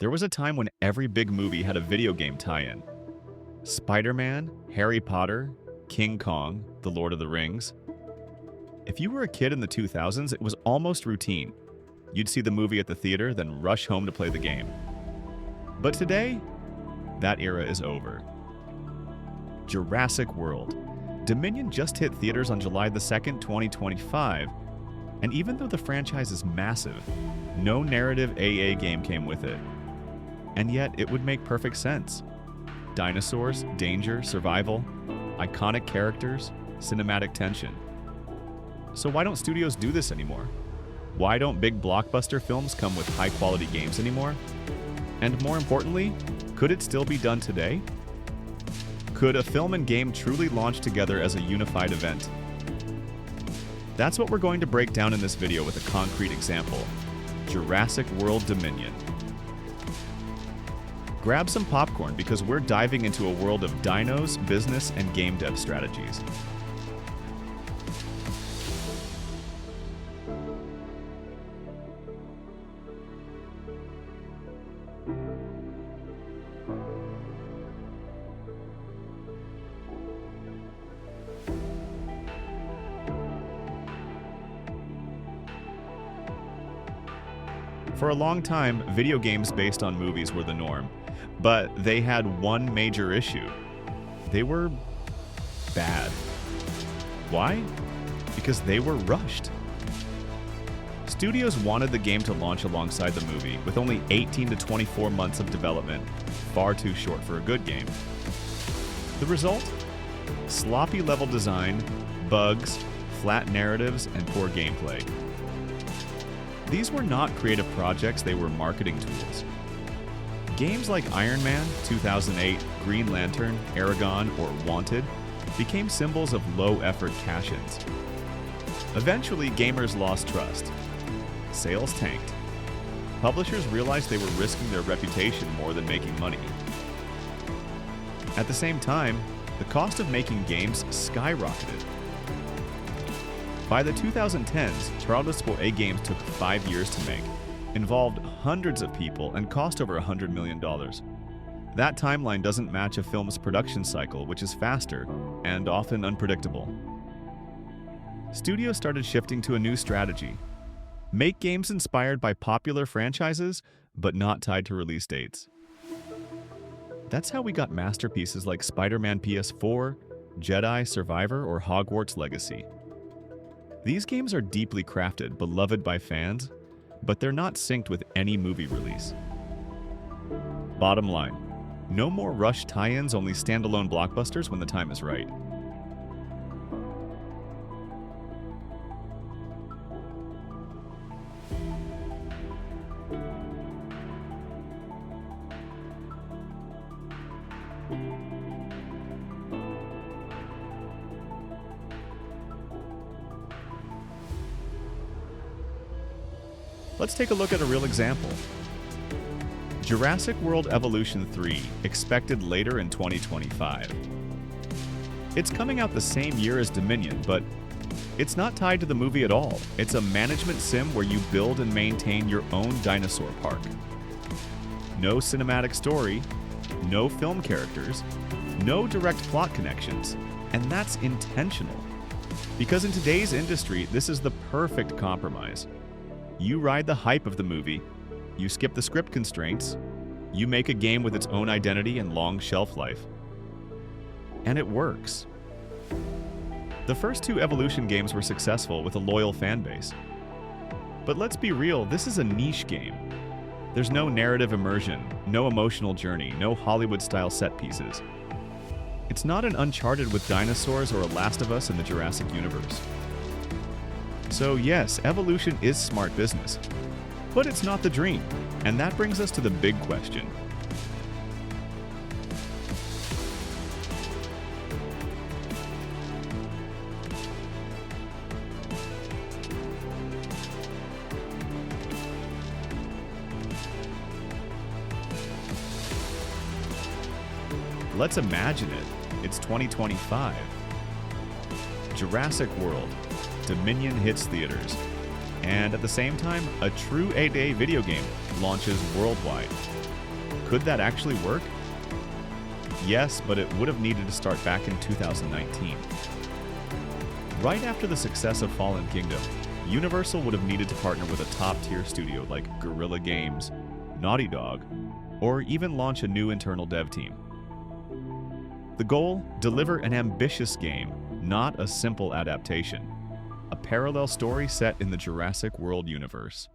There was a time when every big movie had a video game tie-in. Spider-Man, Harry Potter, King Kong, The Lord of the Rings. If you were a kid in the 2000s, it was almost routine. You'd see the movie at the theater, then rush home to play the game. But today, that era is over. Jurassic World. Dominion just hit theaters on July the 2nd, 2025, and even though the franchise is massive, no narrative AA game came with it. And yet, it would make perfect sense. Dinosaurs, danger, survival, iconic characters, cinematic tension. So why don't studios do this anymore? Why don't big blockbuster films come with high-quality games anymore? And more importantly, could it still be done today? Could a film and game truly launch together as a unified event? That's what we're going to break down in this video with a concrete example: Jurassic World Dominion. Grab some popcorn because we're diving into a world of dinos, business, and game dev strategies. For a long time, video games based on movies were the norm, but they had one major issue. They were bad. Why? Because they were rushed. Studios wanted the game to launch alongside the movie, with only 18 to 24 months of development, far too short for a good game. The result? Sloppy level design, bugs, flat narratives, and poor gameplay. These were not creative projects, they were marketing tools. Games like Iron Man, 2008, Green Lantern, Aragon, or Wanted became symbols of low-effort cash-ins. Eventually, gamers lost trust. Sales tanked. Publishers realized they were risking their reputation more than making money. At the same time, the cost of making games skyrocketed. By the 2010s, AAA games took 5 years to make, involved hundreds of people, and cost over $100 million. That timeline doesn't match a film's production cycle, which is faster and often unpredictable. Studios started shifting to a new strategy: make games inspired by popular franchises, but not tied to release dates. That's how we got masterpieces like Spider-Man PS4, Jedi Survivor, or Hogwarts Legacy. These games are deeply crafted, beloved by fans, but they're not synced with any movie release. Bottom line, no more rushed tie-ins, only standalone blockbusters when the time is right. Let's take a look at a real example. Jurassic World Evolution 3, expected later in 2025. It's coming out the same year as Dominion, but it's not tied to the movie at all. It's a management sim where you build and maintain your own dinosaur park. No cinematic story, no film characters, no direct plot connections, and that's intentional. Because in today's industry, this is the perfect compromise. You ride the hype of the movie, you skip the script constraints, you make a game with its own identity and long shelf life. And it works. The first two Evolution games were successful with a loyal fan base. But let's be real, this is a niche game. There's no narrative immersion, no emotional journey, no Hollywood-style set pieces. It's not an Uncharted with dinosaurs or a Last of Us in the Jurassic universe. So yes, Evolution is smart business, but it's not the dream. And that brings us to the big question. Let's imagine it. It's 2025. Jurassic World. Dominion hits theaters. And at the same time, a true AAA video game launches worldwide. Could that actually work? Yes, but it would have needed to start back in 2019. Right after the success of Fallen Kingdom, Universal would have needed to partner with a top-tier studio like Guerrilla Games, Naughty Dog, or even launch a new internal dev team. The goal? Deliver an ambitious game, not a simple adaptation. A parallel story set in the Jurassic World universe.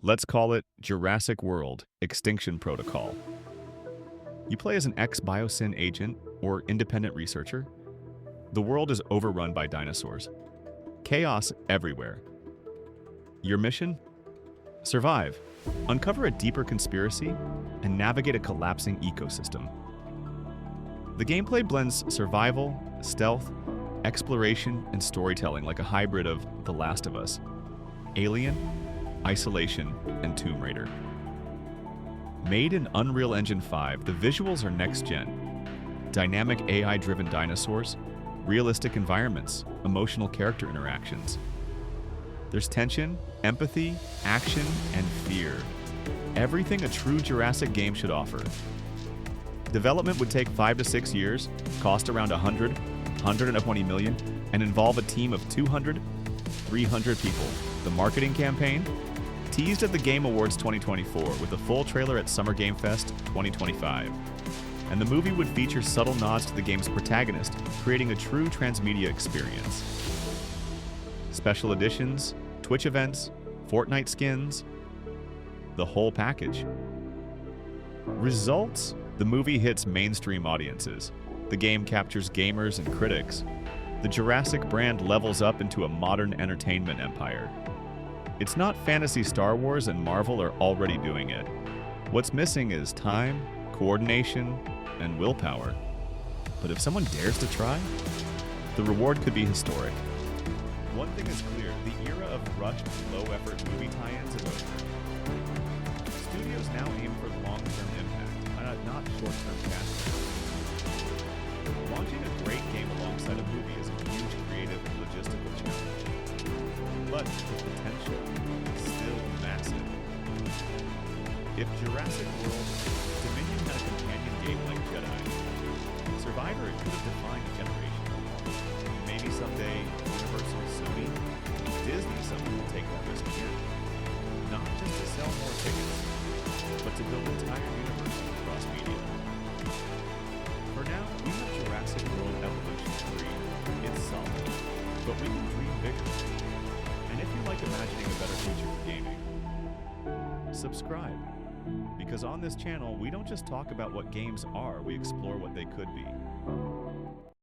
Let's call it Jurassic World: Extinction Protocol. You play as an ex-biosyn agent or independent researcher. The world is overrun by dinosaurs. Chaos everywhere. Your mission? Survive, uncover a deeper conspiracy, and navigate a collapsing ecosystem. The gameplay blends survival, stealth, exploration, and storytelling like a hybrid of The Last of Us, Alien, Isolation, and Tomb Raider. Made in Unreal Engine 5, the visuals are next-gen. Dynamic AI-driven dinosaurs, realistic environments, emotional character interactions. There's tension, empathy, action, and fear. Everything a true Jurassic game should offer. Development would take 5 to 6 years, cost around $120 million, and involve a team of 200, 300 people. The marketing campaign? Teased at the Game Awards 2024 with a full trailer at Summer Game Fest 2025. And the movie would feature subtle nods to the game's protagonist, creating a true transmedia experience. Special editions, Twitch events, Fortnite skins, the whole package. Results? The movie hits mainstream audiences. The game captures gamers and critics. The Jurassic brand levels up into a modern entertainment empire. It's not fantasy. Star Wars and Marvel are already doing it. What's missing is time, coordination, and willpower. But if someone dares to try, the reward could be historic. One thing is clear, the era of rushed, low-effort movie tie-ins is over. Studios now aim for long-term impact, not short-term casting. Launching a great game alongside a movie is a huge creative and logistical challenge. But the potential is still massive. If Jurassic World Dominion had a companion game like Jedi, Survivor could have defined a generation. Maybe someday Universal, Sony, Disney someone will take that risk again. Not just to sell more tickets, but to build entire universes across media. For now, we have Jurassic World Evolution 3. It's solid, but we can dream bigger. And if you like imagining a better future for gaming, subscribe. Because on this channel, we don't just talk about what games are, we explore what they could be.